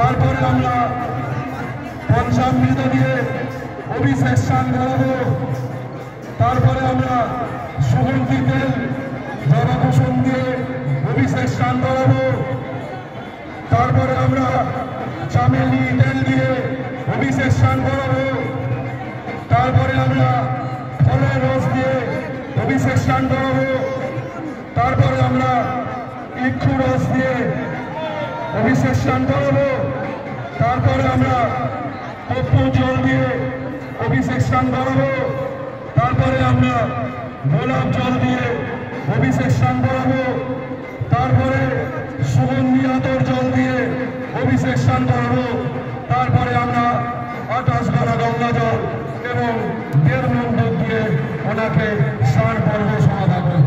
তারপরে আমরা পঞ্চামৃত দিয়ে অভিষেক স্নান করাবো। তারপরে আমরা সুগন্ধি তেল জবাকুসুম দিয়ে অভিষেক স্নান করাবো। তারপরে আমরা চামেলি তেল দিয়ে অভিষেক স্নান করাবো। তারপরে আমরা ফলের রস দিয়ে অভিষেক স্নান করাবো। তারপরে আমরা ইক্ষু রস দিয়ে অভিষেক স্নান করাবো। তারপরে আমরা কর্পূর জল দিয়ে অভিষেক স্নান করাবো। তারপরে আমরা গোলাপ জল দিয়ে অভিষেক স্নান করাবো। তারপরে সুগন্ধি আতর জল দিয়ে অভিষেক স্নান করাবো। তারপরে আমরা 28 গড়া গঙ্গা জল এবং 1.5 মণ দুধ দিয়ে ওনাকে স্নান পর্ব সমাধা করব।